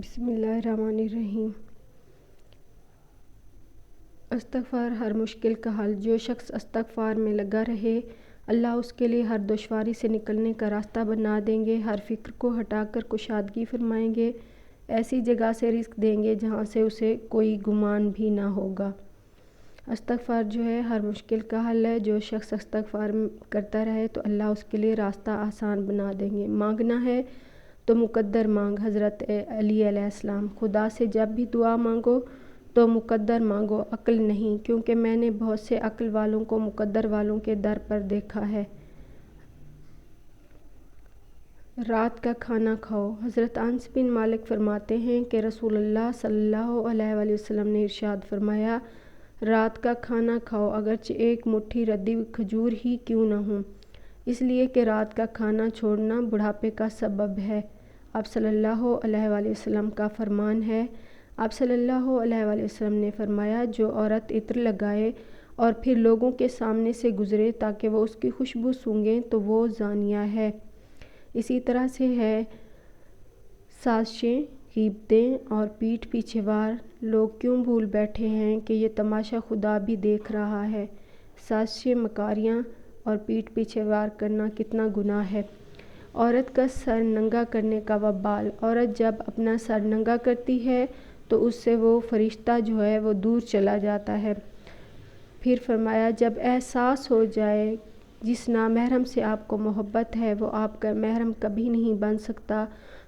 بسم اللہ الرحمن الرحیم۔ استغفار ہر مشکل کا حل۔ جو شخص استغفار میں لگا رہے، اللہ اس کے لیے ہر دشواری سے نکلنے کا راستہ بنا دیں گے، ہر فکر کو ہٹا کر کشادگی فرمائیں گے، ایسی جگہ سے رزق دیں گے جہاں سے اسے کوئی گمان بھی نہ ہوگا۔ استغفار جو ہے ہر مشکل کا حل ہے۔ جو شخص استغفار کرتا رہے تو اللہ اس کے لیے راستہ آسان بنا دیں گے۔ مانگنا ہے تو مقدر مانگ۔ حضرت علی علیہ السلام۔ خدا سے جب بھی دعا مانگو تو مقدر مانگو، عقل نہیں، کیونکہ میں نے بہت سے عقل والوں کو مقدر والوں کے در پر دیکھا ہے۔ رات کا کھانا کھاؤ۔ حضرت انس بن مالک فرماتے ہیں کہ رسول اللہ صلی اللہ علیہ وآلہ وسلم نے ارشاد فرمایا، رات کا کھانا کھاؤ اگرچہ ایک مٹھی ردی ہوئی کھجور ہی کیوں نہ ہو، اس لیے کہ رات کا کھانا چھوڑنا بڑھاپے کا سبب ہے۔ آپ صلی اللہ علیہ وآلہ وسلم کا فرمان ہے، آپ صلی اللہ علیہ وآلہ وسلم نے فرمایا، جو عورت عطر لگائے اور پھر لوگوں کے سامنے سے گزرے تاکہ وہ اس کی خوشبو سونگیں تو وہ زانیہ ہے۔ اسی طرح سے ہے سازشیں، غیبتیں اور پیٹھ پیچھے وار۔ لوگ کیوں بھول بیٹھے ہیں کہ یہ تماشا خدا بھی دیکھ رہا ہے۔ سازشیں، مکاریاں اور پیٹھ پیچھے وار کرنا کتنا گناہ ہے۔ عورت کا سر ننگا کرنے کا وبال۔ عورت جب اپنا سر ننگا کرتی ہے تو اس سے وہ فرشتہ جو ہے وہ دور چلا جاتا ہے۔ پھر فرمایا، جب احساس ہو جائے جس نامحرم سے آپ کو محبت ہے وہ آپ کا محرم کبھی نہیں بن سکتا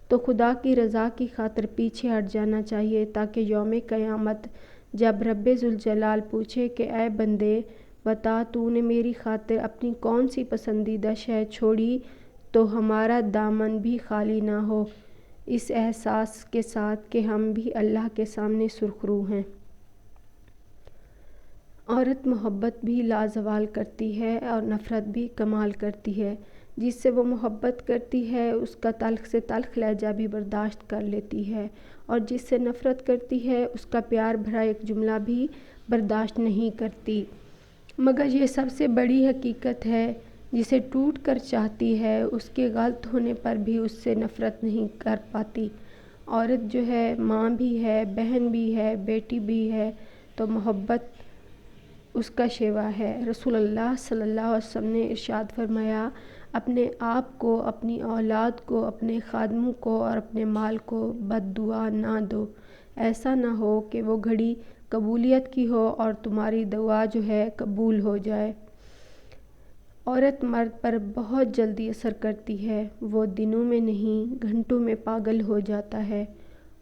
تو خدا کی رضا کی خاطر پیچھے ہٹ جانا چاہیے، تاکہ یوم قیامت جب رب ذوالجلال پوچھے کہ اے بندے بتا تو نے میری خاطر اپنی کون سی پسندیدہ شے چھوڑی تو ہمارا دامن بھی خالی نہ ہو، اس احساس کے ساتھ کہ ہم بھی اللہ کے سامنے سرخرو ہیں۔ عورت محبت بھی لازوال کرتی ہے اور نفرت بھی کمال کرتی ہے۔ جس سے وہ محبت کرتی ہے اس کا تلخ سے تلخ لہجہ بھی برداشت کر لیتی ہے، اور جس سے نفرت کرتی ہے اس کا پیار بھرا ایک جملہ بھی برداشت نہیں کرتی۔ مگر یہ سب سے بڑی حقیقت ہے، جسے ٹوٹ کر چاہتی ہے اس کے غلط ہونے پر بھی اس سے نفرت نہیں کر پاتی۔ عورت جو ہے ماں بھی ہے، بہن بھی ہے، بیٹی بھی ہے، تو محبت اس کا شیوا ہے۔ رسول اللہ صلی اللہ علیہ وسلم نے ارشاد فرمایا، اپنے آپ کو، اپنی اولاد کو، اپنے خادموں کو اور اپنے مال کو بد دعا نہ دو، ایسا نہ ہو کہ وہ گھڑی قبولیت کی ہو اور تمہاری دعا جو ہے قبول ہو جائے۔ عورت مرد پر بہت جلدی اثر کرتی ہے، وہ دنوں میں نہیں گھنٹوں میں پاگل ہو جاتا ہے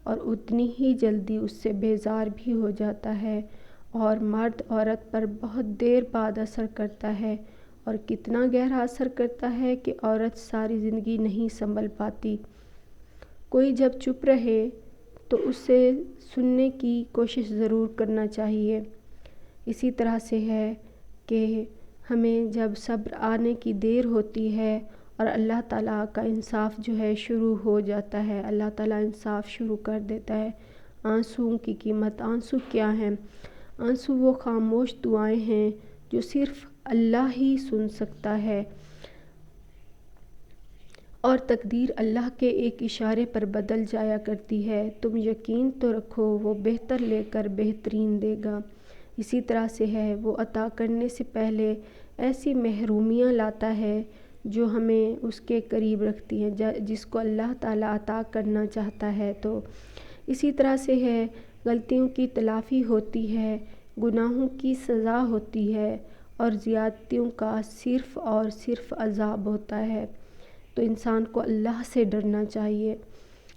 اور اتنی ہی جلدی اس سے بیزار بھی ہو جاتا ہے، اور مرد عورت پر بہت دیر بعد اثر کرتا ہے، اور کتنا گہرا اثر کرتا ہے کہ عورت ساری زندگی نہیں سنبھل پاتی۔ کوئی جب چپ رہے تو اسے سننے کی کوشش ضرور کرنا چاہیے۔ اسی طرح سے ہے کہ ہمیں جب صبر آنے کی دیر ہوتی ہے اور اللہ تعالیٰ کا انصاف جو ہے شروع ہو جاتا ہے، اللہ تعالیٰ انصاف شروع کر دیتا ہے۔ آنسوؤں کی قیمت۔ آنسو کیا ہیں؟ آنسو وہ خاموش دعائیں ہیں جو صرف اللہ ہی سن سکتا ہے، اور تقدیر اللہ کے ایک اشارے پر بدل جایا کرتی ہے۔ تم یقین تو رکھو وہ بہتر لے کر بہترین دے گا۔ اسی طرح سے ہے، وہ عطا کرنے سے پہلے ایسی محرومیاں لاتا ہے جو ہمیں اس کے قریب رکھتی ہیں، جس کو اللہ تعالیٰ عطا کرنا چاہتا ہے۔ تو اسی طرح سے ہے، غلطیوں کی تلافی ہوتی ہے، گناہوں کی سزا ہوتی ہے، اور زیادتیوں کا صرف اور صرف عذاب ہوتا ہے۔ تو انسان کو اللہ سے ڈرنا چاہیے۔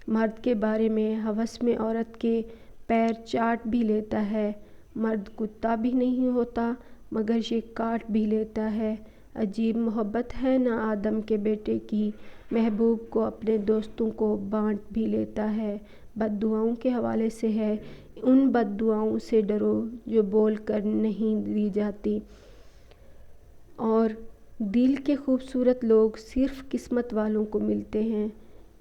مرد کے بارے میں ہوس میں عورت کے پیر چاٹ بھی لیتا ہے۔ مرد کتا بھی نہیں ہوتا مگر یہ کاٹ بھی لیتا ہے۔ عجیب محبت ہے نا آدم کے بیٹے کی، محبوب کو اپنے دوستوں کو بانٹ بھی لیتا ہے۔ بد دعاؤں کے حوالے سے ہے، ان بد دعاؤں سے ڈرو جو بول کر نہیں دی جاتی، اور دل کے خوبصورت لوگ صرف قسمت والوں کو ملتے ہیں۔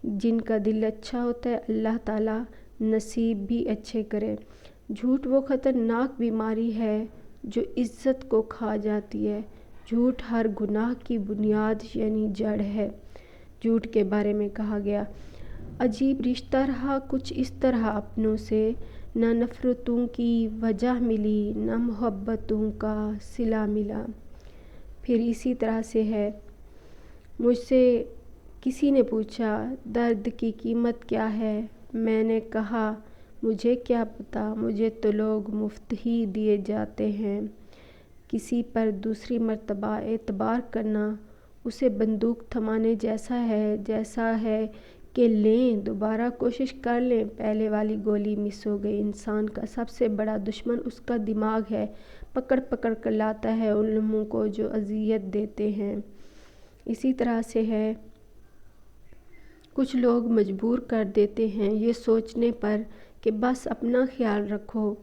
جن کا دل اچھا ہوتا ہے اللہ تعالیٰ نصیب بھی اچھے کرے۔ جھوٹ وہ خطرناک بیماری ہے جو عزت کو کھا جاتی ہے۔ جھوٹ ہر گناہ کی بنیاد یعنی جڑ ہے۔ جھوٹ کے بارے میں کہا گیا، عجیب رشتہ رہا کچھ اس طرح اپنوں سے، نہ نفرتوں کی وجہ ملی نہ محبتوں کا صلہ ملا۔ پھر اسی طرح سے ہے، مجھ سے کسی نے پوچھا درد کی قیمت کیا ہے؟ میں نے کہا مجھے کیا پتہ، مجھے تو لوگ مفت ہی دیے جاتے ہیں۔ کسی پر دوسری مرتبہ اعتبار کرنا اسے بندوق تھمانے جیسا ہے کہ لیں دوبارہ کوشش کر لیں، پہلے والی گولی مس ہو گئی۔ انسان کا سب سے بڑا دشمن اس کا دماغ ہے، پکڑ پکڑ کر لاتا ہے ان لمحوں کو جو اذیت دیتے ہیں۔ اسی طرح سے ہے، کچھ لوگ مجبور کر دیتے ہیں یہ سوچنے پر کہ بس اپنا خیال رکھو،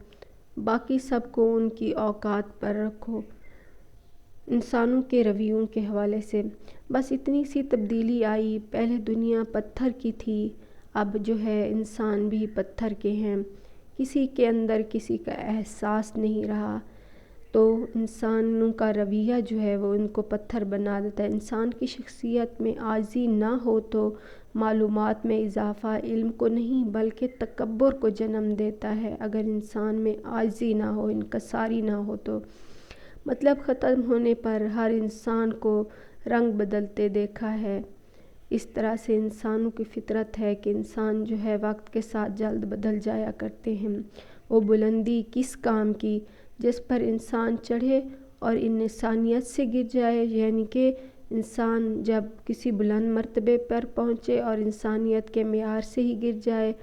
باقی سب کو ان کی اوقات پر رکھو۔ انسانوں کے رویوں کے حوالے سے بس اتنی سی تبدیلی آئی، پہلے دنیا پتھر کی تھی، اب جو ہے انسان بھی پتھر کے ہیں، کسی کے اندر کسی کا احساس نہیں رہا، تو انسانوں کا رویہ جو ہے وہ ان کو پتھر بنا دیتا ہے۔ انسان کی شخصیت میں عاجزی نہ ہو تو معلومات میں اضافہ علم کو نہیں بلکہ تکبر کو جنم دیتا ہے۔ اگر انسان میں عاجزی نہ ہو، انکساری نہ ہو تو مطلب ختم ہونے پر ہر انسان کو رنگ بدلتے دیکھا ہے۔ اس طرح سے انسانوں کی فطرت ہے کہ انسان جو ہے وقت کے ساتھ جلد بدل جایا کرتے ہیں۔ وہ بلندی کس کام کی جس پر انسان چڑھے اور انسانیت سے گر جائے، یعنی کہ انسان جب کسی بلند مرتبے پر پہنچے اور انسانیت کے معیار سے ہی گر جائے۔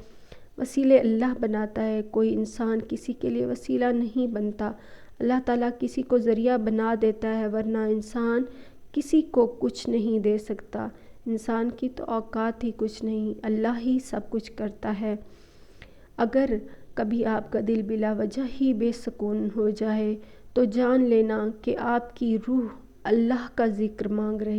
وسیلے اللہ بناتا ہے، کوئی انسان کسی کے لیے وسیلہ نہیں بنتا، اللہ تعالیٰ کسی کو ذریعہ بنا دیتا ہے، ورنہ انسان کسی کو کچھ نہیں دے سکتا۔ انسان کی تو اوقات ہی کچھ نہیں، اللہ ہی سب کچھ کرتا ہے۔ اگر کبھی آپ کا دل بلا وجہ ہی بے سکون ہو جائے تو جان لینا کہ آپ کی روح اللہ کا ذکر مانگ رہی